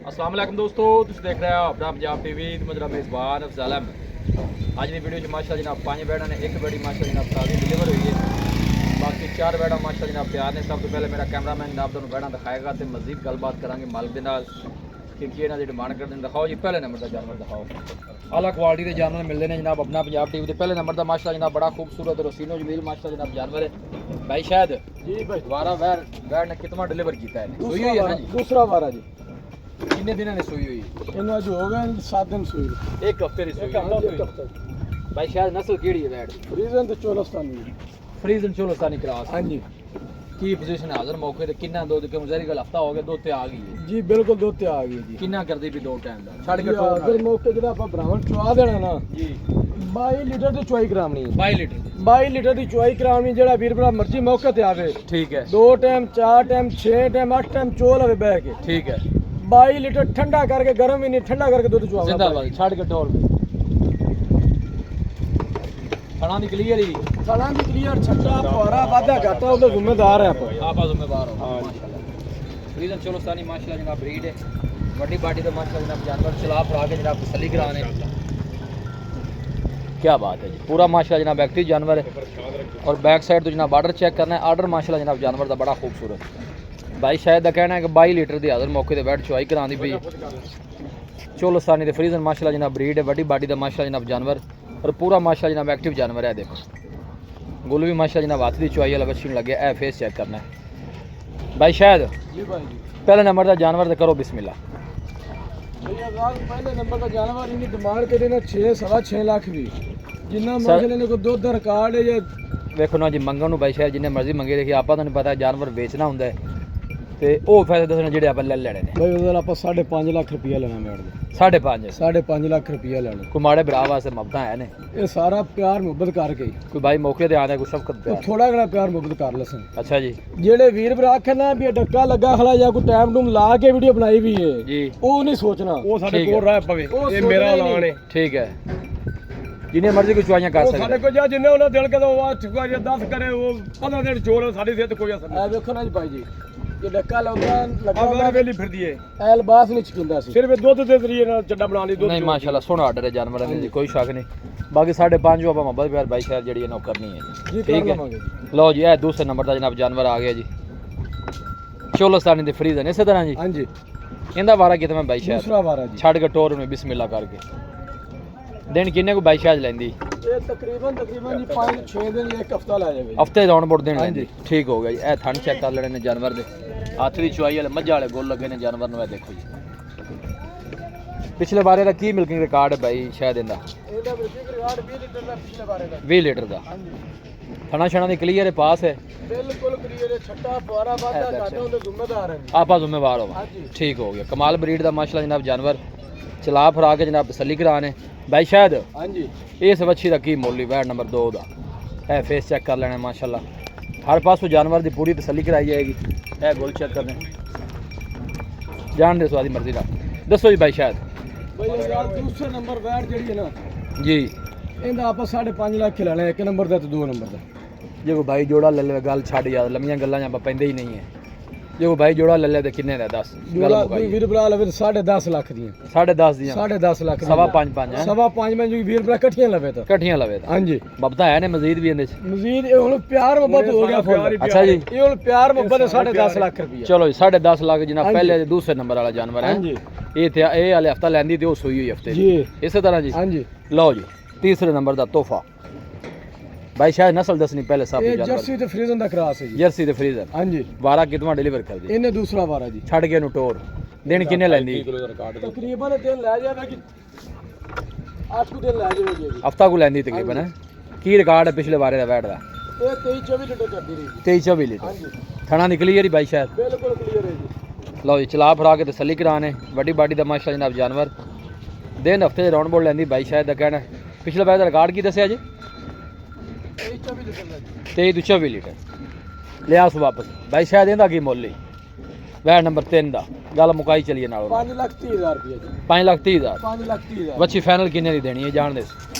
अस्सलाम वालेकुम दोस्तों, तुम देख रहे हो अपना पंजाब टीवी। मेरा मेज़बान अफजल अहमद। अज की वीडियो माशा जनाब 5 बैड़ा ने एक बड़ी माशा जनाब ताज़ी डिलीवर हुई है। बाकी 4 बैड़ा माशा जनाब तैयार ने। सब तो पहले मेरा कैमरामैन जनाब तुम बैड़ा दिखाएगा तो मजीद गलबात करांगे मालिक के नाल कि इन्हों की डिमांड करते हैं। दिखाओ जी पहले नंबर का जानवर दिखाओ। आला क्वालिटी के जानवर मिलते हैं जनाब अपना पंजाब टीवी के। पहले नंबर का माशा जनाब बड़ा खूबसूरत रसीनो जमील माशा जनाब जानवर है। भाई शायद जी भाई दोबारा बैड़ ने कितना डिलीवर किया है? सुई हुई है ना जी? दूसरा बारा जी। कितने दिन ने सुई हुई? इन्हों जो हो गए 7 दिन सुई। एक हफ्ते की सुई। भाई शायद नस्ल केड़ी है बैड़? फ्रीजन तो चोलस्तानी। फ्रीजन चोलस्तानी क्रॉस। हाँ जी। की पोजीशन हाजिर मौके ते किन्ना दूध क्यों जहरी गल हफ्ता हो गया दूध ते आ गई है जी बिल्कुल दूध ते आ गई जी। किन्ना करदी भी दो टाइम दा छड़ के अगर मौके जेड़ा ਆਪਾਂ ब्राह्मण चुआ देना ना जी 22 लीटर ਦੀ ਚੁਆਈ ਕਰਾਉਣੀ ਹੈ। 22 लीटर 22 ਲੀਟਰ ਦੀ ਚੁਆਈ ਕਰਾਉਣੀ ਜਿਹੜਾ ਵੀਰ ਭਰਾ ਮਰਜ਼ੀ ਮੌਕੇ ਤੇ ਆਵੇ। ठीक है 2 ਟਾਈਮ 4 ਟਾਈਮ 6 ਟਾਈਮ 8 ਟਾਈਮ ਚੋਲ ਹੋਵੇ ਬਹਿ ਕੇ। ठीक है 22 ਲੀਟਰ ਠੰਡਾ ਕਰਕੇ ਗਰਮ ਵੀ ਨਹੀਂ ਠੰਡਾ ਕਰਕੇ ਦੁੱਧ ਚੁਆਉਣਾ। जिंदाबाद छड़ के टोल खाना दी क्लियर ही ਸਾਲਾਂ ਦੀ ਕਲੀਅਰ ਛੱਟਾ ਫੁਆਰਾ ਵਾਧਾ ਘਾਟਾ ਉਹਦਾ ਜ਼ਿੰਮੇਦਾਰ ਹੈ ਆਪਾਂ। आपा जिम्मेदार हो माशाल्लाह। फ्रीजन चोलस्तानी माशाल्लाह जनाब ब्रीड है बड़ी बाटी दा माशाल्लाह जनाब जानवर चला फरा के जनाब तसल्ली कराने। क्या बात है जी, पूरा माशाल्लाह जनाब एक्टिव जानवर है। और बैक साइड तो जनाब आर्डर चेक करना है। आर्डर माशाल्लाह जनाब जानवर का बड़ा खूबसूरत। भाई शायद का कहना है कि 22 लीटर की हाजिर मौके पर बैठ चुआई करानी पई। चोलस्तानी दे फ्रीजन माशाल्लाह जनाब ब्रीड है बड़ी बाटी का माशाल्लाह जनाब जानवर। और पूरा माशाल्लाह जनाब एक्टिव जानवर है। देखो गुल भी माशाल्लाह जनाब हाथ की चुआई वाला बच्ची लगे। ए फेस चेक करना है भाई शायद जी भाई जी। पहले नंबर का जानवर तो करो बिस्मिल्लाह। भैया पहले नंबर का जानवर इन्हें डिमांड करे ना 6 सवा 6 लाख भी जिन्ना मंगने ने को दुध दा रिकॉर्ड है। वेखो ना जी मंगन नूं भाई शायद जिन्ने मर्जी मंगे देखिए आपा तुहानूं पता है जानवर बेचना हुंदा है ते ओह पैसे दसने जेडे आपा ले लेने ने। भाई उधर आप 5.5 लाख रुपया लेना मैडम। 5.5 5.5 लाख रुपया लेना। कोई माड़े भरा वास्ते मबदा है ने ये सारा प्यार मुहब्बत करके ही। कोई भाई मौके ते आंदा कोई शफकत तो प्यार। थोड़ा घना प्यार मुहब्बत कर लसन। अच्छा जी जेड़े वीर भरा आखे ना भी डक्का लगा खला या कोई टाइम टूम ला के वीडियो बनाई भी है जी वो नहीं सोचना। ਉਹ ਸਾਡੇ ਠੀਕ ਕੋਲ ਹੈ। ਰਹਿ ਪਵੇ ਉਹ ਇਹ ਮੇਰਾ ਸੋਚਣਾ ਹੀ ਐਲਾਨ ਹੈ। ठीक है जिन्ने मर्जी कोई चुआइयां कर ਉਹ ਸਾਡੇ सकते ਕੋਲ ਜਾ ਜਿੰਨੇ ਉਹਨਾਂ ਦਿਲ ਕਦੋਂ ਉਹ ਠੁਕਾ ਜੇ 10 ਕਰੇ ਉਹ 15 ਦਿਨ ਚੋਰ ਸਾਡੀ ਸਿਹਤ ਕੋਈ ਅਸਰ ਨਹੀਂ। ए देखो ना जी भाई जी ये डक्का लगा ਆ लगा ਬਾਹਰ ਵੇਲੀ ਫਿਰਦੀ ਏ ए लिबास नहीं छकिंदा सी। ਸਿਰਫ ਇਹ ਦੁੱਧ ਦੇ ਜ਼ਰੀਏ ਨਾਲ ਚੱਡਾ ਬਣਾ ਲਈ ਦੁੱਧ नहीं माशाल्लाह सोहना आर्डर है जानवर ने जी कोई शक नहीं। बाकी 5.5 आपा मोहब्बत प्यार भाई शायद जेडी है नौ करनी है जी जी कर ठीक है। लवांगे जी। लो जी ए दूसरे नंबर का जनाब जानवर आ गया जी चोलस्तानी दे फ्रीजन इस तरह जी। हां जी इंदा वारा कितना मैं भाई शायद दूसरा बारा जी। छड़ के टोर में बिस्मिल्लाह करके दिन किन्ने को बाई शायद लेंदी ये तकरीबन जी 5-6 दिन एक हफ्ता ला जावे। हफ्ते राउंड बोर्ड देने हाँ लेंदी जी। ठीक हो गया जी। ए थन चेक कर लेने ने जानवर दे हाथ दी चुआई वाले मज्जा वाले गोल लगे ने जानवर नु। देखो जी पिछले बारे दा की मिल्किंग रिकॉर्ड है भाई शायद इंदा ਇਹਦਾ ਬਿਲਕੁਲ ਰਿਕਾਰਡ 20 ਲੀਟਰ ਦਾ ਪਿਛਲੇ ਬਾਰੇ ਦਾ। 20 लीटर दा ਹਾਂਜੀ थना छना दी क्लियर है पास है ਬਿਲकुल ਕਲੀਅਰ ਹੈ। ਛੱਟਾ ਫੁਆਰਾ ਵਾਧਾ ऐसा ਘਾਟਾ ਉਹਦੇ ਜ਼ਿੰਮੇਦਾਰ ਹੈ। आपा जिम्मेवार हो हाँ जी। ठीक हो गया। कमाल ब्रीड दा माशाल्लाह जनाब जानवर चला फरा के जनाब तसल्ली कराने भाई शायद ਹਾਂਜੀ इस बच्ची का की मुल वैट नंबर 2 का है फेस चेक कर लेना माशाल्लाह। हर पासों जानवर की पूरी तसल्ली कराई जाएगी। है गोल चेक करने जान दे स्वादी मर्जी का दसो जी भाई शायद ਭਾਈ ਯਾਰ ਦੂਸਰੇ ਨੰਬਰ ਬੈਠ ਜਿਹੜੀ ਹੈ ਨਾ जी ਇਹਦਾ ਆਪਾਂ 5.5 ਲੱਖ ਲੈਣਾ ਇੱਕ ਨੰਬਰ ਦਾ ਤੇ 2 ਨੰਬਰ ਦਾ। जो कोई भाई जोड़ा ले ले गल छड़ यार लम्मियां गल्लां आप पैंदे ही नहीं है। जो कोई भाई जोड़ा ले ले तो किन्ने दा 10 गल ਜੋੜਾ मुकाई ਵੀਰ ਭਰਾ ਲਵੇ 10.5 ਲੱਖ ਦੀਆਂ। 10.5 दियां 10.5 ਲੱਖ सवा 5 है ਸਵਾ 5 ਮੈਂ ਜੀ ਵੀਰ ਭਰਾ ਇਕੱਠੀਆਂ ਲਵੇ ਤਾਂ। कट्ठियां लवे ता ਹਾਂਜੀ बबता है ने मजीद भी इंदे च। ਮਜ਼ੀਦ ਇਹ ਹੁਣ ਪਿਆਰ ਮੁਹੱਬਤ ਹੋ ਗਿਆ ਫੁੱਲ। अच्छा जी ਇਹ ਹੁਣ ਪਿਆਰ ਮੁਹੱਬਤ 10.5 ਲੱਖ ਰੁਪਈਆ। चलो जी 10.5 लाख जनाब हाँ जी। पहले दूसरे नंबर वाला जानवर है। ਹਾਂਜੀ ये वाले हफ्ता लैंदी तो सोई हुई हफ्ते जी इस तरह जी। ਹਾਂਜੀ लो जी तीसरे नंबर का तोहफा भाई शायद नस्ल दसनी पहले सब ਇਹ जानवर ਜਰਸੀ ਤੇ ਫਰੀਜ਼ਨ ਦਾ ਕਰਾਸ ਹੈ ਜੀ। जर्सी ते फ्रीजर ਹਾਂਜੀ वारा कितना डिलीवर कर दी ਇਹਨੇ ਦੂਸਰਾ ਵਾਰਾ ਜੀ। छड़ के नु टोर दिन किन्ने लैंदी ਤਕਰੀਬਨ ਦਿਨ ਲੈ ਜਾਵੇ ਕਿ 8 ਦਿਨ ਲੈ ਜਾਵੇ ਜੀ। हफ्ता को लैंदी तकरीबन है। की रिकॉर्ड है पिछले बारे दा बैठ दा ਇਹ 23-24 ਲੀਟਰ ਕਰਦੀ ਰਹੀ ਜੀ। 23-24 लीटर ਹਾਂਜੀ थना निकली यारी भाई शायद। ਬਿਲकुਲ ਕਲੀਅਰ ਹੈ ਜੀ। लो जी चला फरा के तसल्ली कराने बड़ी बाडी दा माशा जनाब जानवर दिन हफ्ते राउंड बोर्ड लैंदी भाई शायद दा कहना पिछले बारे दा रिकॉर्ड की दस्या जी 23-24 लीटर ਦਾ ਜੀ। 23 ਤੋਂ 24 लीटर लिया उस वापस भाई शायद इंदा की मुल ही वैट नंबर 3 दा गल मुकाई चलिए नाल 5,30,000 रुपया जी। 5,30,000 5,30,000 बच्ची फाइनल किन्ने दी देनी है जान दे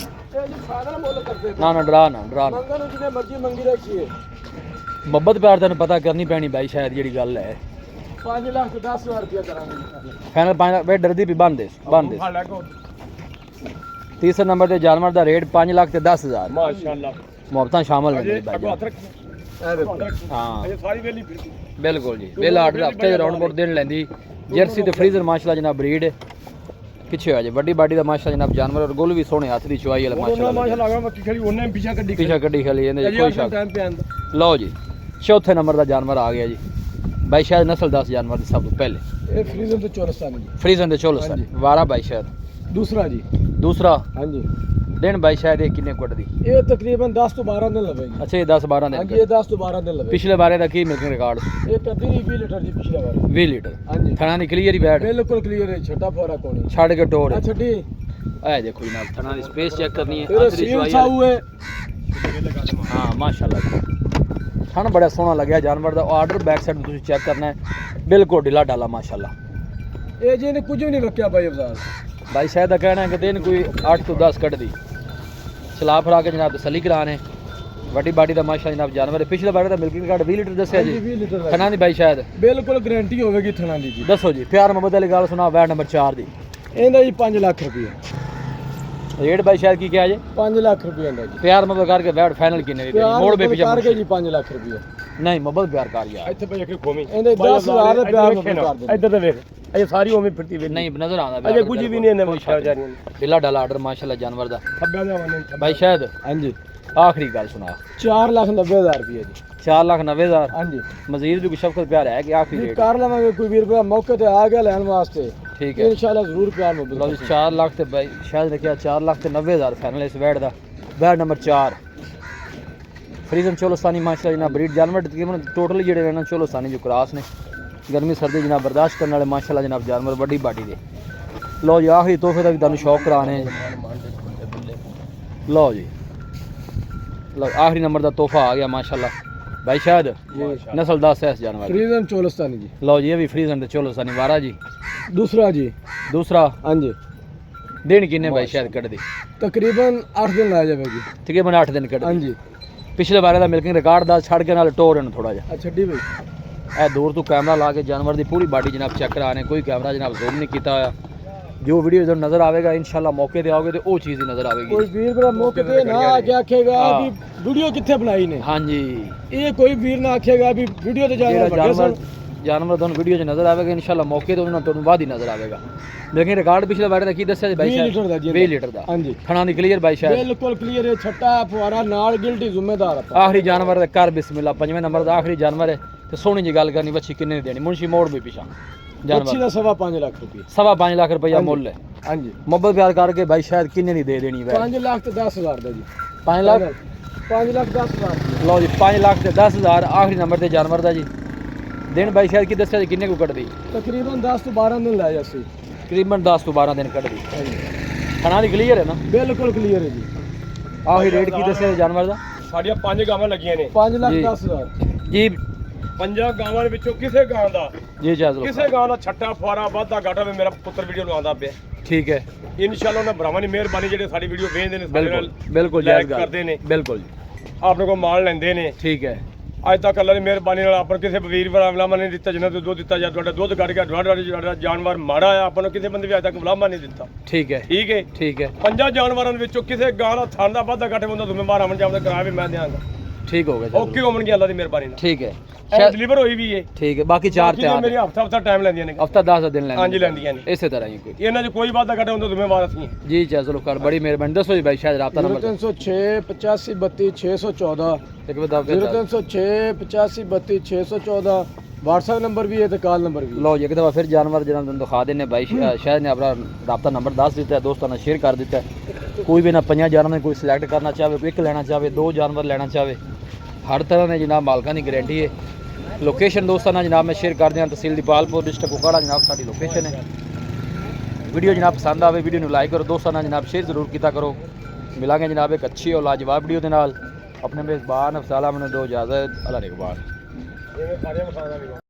ਇਹ ਜੀ ਫਾਈਨਲ ਮੁੱਲ ਕਰਦੇ ना ना डरा ना ਮੰਗਣ ਨੂੰ ਜਿਹਨੇ ਮਰਜ਼ੀ ਮੰਗੀ ਰੱਖੀਏ। ਮੁਹੱਬਤ ਪਿਆਰ ਤੈਨੂੰ ਪਤਾ ਕਰਨੀ ਪੈਣੀ ਬਾਈ ਸ਼ਾਇਦ ਜਿਹੜੀ ਗੱਲ ਹੈ 5,10,000 रुपया करांगे फाइनल 5 लाख वे डरदी भी बंद दे ਫੜ ਲੈ ਕੋ तीसरे नंबर ते जानवर दा रेट 5,10,000 ਮਾਸ਼ਾਅੱਲਾ ਮੁਹੱਬਤਾਂ ਸ਼ਾਮਲ ਨੇ ਅਜੇ ਭਾਈ ਅੱਗੋਂ ਹੱਥ ਰੱਖ ए देखो ਹਾਂ ਅਜੇ ਸਾਰੀ ਵੇਲੀ ਫਿਰਦੀ ਬਿਲਕੁਲ ਜੀ ਵੇਲਾ ਆਰਡਰ ਹਫਤੇ ਦੇ ਰਾਉਂਡ ਬੋਰਡ ਦੇਣ ਲੈਂਦੀ ਜਰਸੀ ਤੇ ਫਰੀਜ਼ਰ ਮਾਸ਼ਾਅੱਲਾ ਜਨਾਬ ਬਰੀਡ ਪਿੱਛੇ ਆ ਜੇ ਵੱਡੀ ਬਾਡੀ ਦਾ ਮਾਸ਼ਾਅੱਲਾ ਜਨਾਬ ਜਾਨਵਰ ਔਰ ਗੁੱਲ ਵੀ ਸੋਹਣੇ ਹੱਥ ਦੀ ਚੁਆਈ ਵਾਲਾ ਉਹਨਾਂ ਮਾਸ਼ਾਅੱਲਾ ਮਾਸ਼ਾਅੱਲਾ ਆਗਾ ਮੱਕੀ ਖੜੀ ਉਹਨੇ ਪਿੱਛਾ ਕੱਢੀ ਪਿੱਛਾ ਕੱਢੀ ਖਲੀ ਇਹਦੇ 'ਚ ਕੋਈ ਸ਼ੱਕ टाइम पे आंदा ਲਓ ਜੀ ਚੌਥੇ ਨੰਬਰ ਦਾ ਜਾਨਵਰ ਆ ਗਿਆ ਜੀ ਬਾਈ ਸ਼ਾਇਦ ਨਸਲ 10 ਜਾਨਵਰ ਦੀ ਸਭ ਤੋਂ ਪਹਿਲੇ ये फ्रीजन तो चोरस्तानी जी ਫਰੀਜ਼ਨ ਦੇ ਚੋਲਸ ਹਾਂਜੀ। ਵਾਰਾ ਬਾਈ ਸ਼ਾਇਦ दूसरा जी ਦੂਸਰਾ हाँ जी ਦਿਨ ਬਾਈ ਸ਼ਾਇਦ ਇਹ ਕਿੰਨੇ ਕੁੱਟਦੀ ये तकरीबन 10 तो 12 दिन लगेगी ਅੱਛਾ ਇਹ 10 12 हाँ ਦਿਨ जी ये 10 तो 12 दिन लगेगी ਪਿਛਲੇ ਬਾਰੇ ਦਾ ਕੀ ਮਿਲਕਿੰਗ ਰਿਕਾਰਡ ये कदी 20 लीटर जी पिछले बार 20 ਲੀਟਰ हाँ जी ਥਣਾ ਦੀ ਕਲੀਅਰ ਹੀ ਬੈਠ बिल्कुल क्लियर है छोटा फोरा कौन है ਛੱਡ ਕੇ ਟੋਰ अच्छा डी ਇਹ ਦੇਖੋ ਜਨਾਬ ਥਣਾ ਦੀ ਸਪੇਸ ਚੈੱਕ ਕਰਨੀ ਹੈ तेरे ਹੱਥ ਦੀ सील ਚੁਆਈ सा हुए ਹਾਂ ਮਾਸ਼ਾਅੱਲਾ ਥਣ ਬੜਾ ਸੋਹਣਾ ਲੱਗਿਆ ਜਾਨਵਰ ਦਾ ਆਰਡਰ ਬੈਕ ਸਾਈਡ ਤੁਸੀਂ ਚੈੱਕ ਕਰਨਾ ਹੈ ਬਿਲਕੁਲ ਢਿਲਾ ਢਾਲਾ ਮਾਸ਼ਾਅੱਲਾ ये जी ने कुछ भी नहीं रखा भाई अफजाल भाई शायद का कहना है कि दिन कोई 8 तो 10 कट दी चला फरा के जनाब तसली कराने वड्डी बाडी का माशा जनाब जानवर है पिछले बारे का मिल्किंग कार्ड 20 लीटर दसिया जी 20 लीटर खना दी भाई शायद बिल्कुल गारंटी होगी थना दी जी दसो जी प्यार मोहब्बत वाली गल सुना वैट नंबर 4 दी ਇਹਦਾ ਜੀ 5 ਲੱਖ ਰੁਪਏ रेट भाई शायद की क्या जी 5 ਲੱਖ ਰੁਪਏ ਦਾ ਜੀ प्यार मोहब्बत करके वैट फाइनल किने दी मोड़ बे पीछे ਕਰਕੇ ਜੀ 5 ਲੱਖ ਰੁਪਏ नहीं मोहब्बत प्यार कर यार ਇੱਥੇ ਪਈ ਇੱਕ ਖੋਮੀ ਇਹਦੇ 10,000 ਦੇ ਪਿਆਰ ਨੂੰ ਕਰ ਦੇ ਇੱਧਰ ਤੇ ਵੇਖ ਅਜੇ ਸਾਰੀ ਉਵੇਂ ਫਿਰਦੀ ਵੇਲੀ नहीं नजर आंदा ਅਜੇ ਕੁਝ ਵੀ ਨਹੀਂ ਇਹਨੇ ਮੁਸ਼ਕਲ ਜਾਰੀ ढिला ढाला आर्डर माशाल्लाह जानवर दा ਖੱਬਿਆਂ ਦੇ ਆਵਾਨੇ भाई शायद ਹਾਂਜੀ आखिरी गल सुना 4,90,000 ਰੁਪਏ ਜੀ 4,90,000 ਹਾਂਜੀ मजीद भी कुछ शफकत प्यार है कि आखिरी ਜੀ रेट ਕਰ ਲਵਾਂਗੇ ਕੋਈ ਵੀਰ ਭਰਾ ਮੌਕੇ ਤੇ ਆ ਗਿਆ ਲੈਣ ਵਾਸਤੇ ठीक है ਇਨਸ਼ਾਅੱਲਾ ਜ਼ਰੂਰ ਪਿਆਰ ਨੂੰ लो जी 4 लाख ते भाई शायद ने किया 4,90,000 फाइनल इस वैट दा वैट नंबर 4 फ्रीजन चोलोस्तानी माशाल्लाह जनाब ब्रीड जानवर तकरीबन टोटली जेडे ने चोलोस्तानी जो क्रॉस ने गर्मी सर्दी जनाब बर्दाश्त करने वाले माशाल्लाह जनाब जानवर बड़ी बाडी दे लो जी आखिरी तोहफे दा भी तुहानू शौक कराने लो जी लो आखिरी नंबर दा तोहफा आ गया माशाल्लाह भाई शायद नस्ल 10 है इस जानवर की। ਫਰੀਜ਼ਨ ਚੋਲਸਤਾਨੀ ਜੀ लो जी ये भी फ्रीजन ते चोलोस्तानी वारा जी ਦੂਸਰਾ ਜੀ दूसरा ਹਾਂਜੀ दिन किन्ने भाई शायद कट दी ਤਕਰੀਬਨ 8 ਦਿਨ ਲੱਗ ਜਾਵੇਗੀ तकरीबन 8 दिन कट दी ਹਾਂਜੀ ਪਿਛਲੇ ਬਾਰੇ ਦਾ ਮਿਲਕਿੰਗ ਰਿਕਾਰਡ ਦਾ ਛੱਡ ਕੇ ਨਾਲ ਟੋਰ ਇਹਨੂੰ ਥੋੜਾ ਜਿਹਾ ਅੱਛਾ ਡੀ ਬਈ ਇਹ ਦੂਰ ਤੋਂ ਕੈਮਰਾ ਲਾ ਕੇ ਜਾਨਵਰ ਦੀ ਪੂਰੀ ਬਾਡੀ ਜਨਾਬ ਚੈੱਕ ਕਰਾ ਰਹੇ ਕੋਈ ਕੈਮਰਾ ਜਨਾਬ ਜ਼ੂਮ ਨਹੀਂ ਕੀਤਾ ਹੋਇਆ ਜੋ ਵੀਡੀਓ ਤੁਹਾਨੂੰ ਨਜ਼ਰ ਆਵੇਗਾ ਇਨਸ਼ਾਅੱਲਾ ਮੌਕੇ ਤੇ ਆਓਗੇ ਤੇ ਉਹ ਚੀਜ਼ ਹੀ ਨਜ਼ਰ ਆਵੇਗੀ ਕੋਈ ਵੀਰ ਭਰਾ ਮੌਕੇ ਤੇ ਨਾ ਆ ਕੇ ਆਖੇਗਾ ਹਾਂ। ਵੀ ਵੀਡੀਓ ਕਿੱਥੇ ਬਣਾਈ ਨੇ ਹਾਂਜੀ ਇਹ ਕੋਈ ਵੀਰ ਨਾ ਆਖੇਗਾ ਵੀ ਵੀਡੀਓ ਤੇ ਜਿਹੜਾ ਜਾਣਾ ਵੱਡੇ ਸਨ ਜਾਨਵਰ ਤੁਹਾਨੂੰ ਵੀਡੀਓ 'ਚ ਨਜ਼ਰ ਆਵੇਗਾ ਇਨਸ਼ਾਅੱਲਾ ਮੌਕੇ ਤੇ ਉਹਨਾਂ ਤੁਹਾਨੂੰ ਬਾਅਦ ਹੀ ਨਜ਼ਰ ਆਵੇਗਾ ਲੇਕਿਨ ਰਿਕਾਰਡ ਪਿਛਲੇ ਬਾਰੇ ਦਾ ਕੀ ਦੱਸਿਆ ਜੀ 20 ਬਾਈ ਲੀਟਰ ਦਾ ਜੀ 20 ਲੀਟਰ ਦਾ ਹਾਂਜੀ ਖਾਣਾ ਦੀ ਕਲੀਅਰ ਬਾਈ ਸ਼ਾਇਦ ਬਿਲਕੁਲ ਕਲੀਅਰ ਹੈ ਛੱਟਾ ਫੁਆਰਾ ਨਾਲ ਗਿਲਟੀ ਜ਼ਿੰਮੇਦਾਰ ਆਪਾਂ ਆਖਰੀ ਜਾਨਵਰ ਦਾ ਕਰ ਬਿਸਮਿਲ੍ਲਾ ਪੰਜਵੇਂ ਨੰਬਰ ਦਾ ਆਖਰੀ ਜਾਨਵਰ ਹੈ ਤੇ ਸੋਹਣੀ ਜੀ ਗੱਲ ਕਰਨੀ ਬੱਚੀ ਕਿੰਨੇ ਦੀ ਦੇਣੀ ਮੁਨਸ਼ੀ ਮੋੜ ਵੀ ਪਿਛਾ ਅੱਛੀ ਜਾਨਵਰ ਦਾ 5.5 ਲੱਖ ਰੁਪਏ 5.5 ਲੱਖ ਰੁਪਇਆ ਮੁੱਲ ਹੈ ਹਾਂਜੀ ਮੁਹੱਬਤ ਪਿਆਰ ਕਰਕੇ ਭਾਈ ਸ਼ਾਇਦ ਕਿੰਨੇ ਦੀ ਦੇ ਦੇਣੀ ਵੈ 5 ਲੱਖ ਤੇ 10,000 ਦਾ ਜੀ 5 ਲੱਖ 5 ਲੱਖ 10,000 ਲਓ ਜੀ 5 ਲੱਖ ਤੇ 10,000 ਆਖਰੀ ਨੰਬਰ ਤੇ ਜਾਨਵਰ ਦਾ ਜੀ ਦਿਨ ਬਾਈ ਸ਼ਾਇਦ ਕੀ ਦੱਸਿਆ ਜੀ ਕਿੰਨੇ ਕੁ ਕੱਢਦੀ ਤਕਰੀਬਨ 10 ਤੋਂ 12 ਦਿਨ ਲੈ ਜਾਸੀ ਤਕਰੀਬਨ 10 ਤੋਂ 12 ਦਿਨ ਕੱਢਦੀ ਹਾਂਜੀ ਖਾਣਾ ਦੀ ਕਲੀਅਰ ਹੈ ਨਾ ਬਿਲਕੁਲ ਕਲੀਅਰ ਹੈ ਜੀ ਆਖਰੀ ਰੇਟ ਕੀ ਦੱਸਿਆ ਜੀ ਜਾਨਵਰ ਦਾ ਸਾਡੀਆਂ 5 ਗਾਵਾਂ ਲੱਗੀਆਂ ਨੇ 5 ਲੱਖ ਜੀ। 10,000 ਜੀ 5 ਗਾਵਾਂ ਦੇ ਵਿੱਚੋਂ ਕਿਸੇ ਗਾਂ ਦਾ ਜੀ ਜਾਜ਼ਲ ਕਿਸੇ ਗਾਂ ਦਾ ਛੱਟਾ ਫੁਆਰਾ ਵਾਧਾ ਘਾਟਾ ਵੀ ਮੇਰਾ ਪੁੱਤਰ ਵੀਡੀਓ ਨੂੰ ਆਉਂਦਾ ਪਿਆ ਠੀਕ ਹੈ ਇਨਸ਼ਾਅੱਲਾ ਉਹਨਾਂ ਭਰਾਵਾਂ ਦੀ ਮਿਹਰਬਾਨੀ ਜਿਹੜੇ ਸਾਡੀ ਵੀਡੀਓ ਵੇਖਦੇ ਨੇ ਸਾਡੇ ਬਿਲਕੁਲ ਨਾਲ ਬਿਲਕੁਲ like ਜਾਇਜ਼ ਗੱਲ ਕਰਦੇ ਨੇ। ਬਿਲਕੁਲ ਜੀ ਆਪਣੇ ਕੋਲ ਮਾਲ ਲੈਂਦੇ ਨੇ ਠੀਕ ਹੈ ਅੱਜ ਤੱਕ ਅੱਲਾ ਦੀ ਮਿਹਰਬਾਨੀ ਨਾਲ ਆਪਾਂ ਨੂੰ ਕਿਸੇ ਵੀਰ ਭਰਾ ਵਲਾਮਾ ਨਹੀਂ ਦਿੱਤਾ ਜਿਨ੍ਹਾਂ ਤੋਂ ਦੁੱਧ ਦਿੱਤਾ ਜਾਂ ਤੁਹਾਡਾ ਦੁੱਧ ਕੱਢ ਕੇ ਤੁਹਾਡਾ ਜਾਨਵਰ ਮਾੜਾ ਆ ਆਪਾਂ ਨੂੰ ਕਿਸੇ ਬੰਦੇ ਵੀ ਅੱਜ ਤੱਕ ਵਲਾਮਾ ਨਹੀਂ ਦਿੱਤਾ ਠੀਕ ਹੈ ਠੀਕ ਹੈ ਠੀਕ ਹੈ 5 ਜਾਨਵਰਾਂ ਦੇ ਵਿੱਚੋਂ ਕਿਸੇ ਗਾਂ ਦਾ ਥਣ ਦਾ ਵਾਧਾ ਘਾਟੇ ਹੁੰਦਾ ਜ਼ਿੰਮੇਵਾਰ ਅਮਨ ਜਾਮ ਦਾ ਕਿਰਾਇਆ ਵੀ ਮੈਂ ਦਿਆਂਗਾ ਠੀਕ ਹੋ ਗਿਆ ਜਾਜ਼ਲ। ਓਕੇ ਹੋਣਗੇ ਅੱਲਾ ਦੀ ਮਿਹਰਬਾਨੀ ਨਾਲ ਠੀਕ ਹੈ ਇਹ ਸ਼ਾਇਦ ਡਿਲੀਵਰ ਹੋਈ ਵੀ ਏ ਠੀਕ ਹੈ ਬਾਕੀ ਚਾਰ ਤਿਆਰ ਮੇਰੀ ਹਫਤਾ ਟਾਈਮ ਲੈਂਦੀਆਂ ਨੇ ਹਫਤਾ 10 ਦਿਨ ਲੈਣੇ ਹਾਂਜੀ ਲੈਂਦੀਆਂ ਨੇ ਇਸੇ ਤਰ੍ਹਾਂ ਹੀ ਕੋਈ ਇਹਨਾਂ 'ਚ ਕੋਈ ਵਾਧਾ ਘਾਟਾ ਹੁੰਦਾ ਜ਼ਿੰਮੇਵਾਰ ਅਸੀਂ ਹਾਂ। जी चलो कर बड़ी मेहरबानी दसो जी भाई शायद राब्ता नंबर 0306 85 32 614 एक बता दो 0306 85 32 614 WhatsApp नंबर भी है तो कॉल नंबर भी लो जी एक दफ़ा फिर जानवर जनाब तुम दिखा देने भाई शायद ने अपना राब्ता नंबर दस दिता है दोस्तों ने शेयर कर दिता है कोई भी ना 5 जानवर कोई सिलेक्ट करना चाहे कोई एक लेना चाहे 2 जानवर लेना चाहे हर तरह ने जनाब मालका की गारंटी है लोकेशन दोस्तों ने जनाब मैं शेयर कर दिया तहसील दीपालपुर डिस्ट्रिक्ट कुकाड़ा जनाब साड़ी लोकेशन है वीडियो जनाब पसंद आवे वीडियो लाइक करो दोस्तों ने जनाब शेयर जरूर किया करो मिलांगे जनाब एक अच्छी और लाजवाब वीडियो के नाल अपने मेज़बान अफसाला मैंने दो इजाज़त अल्लाह ने इकबाल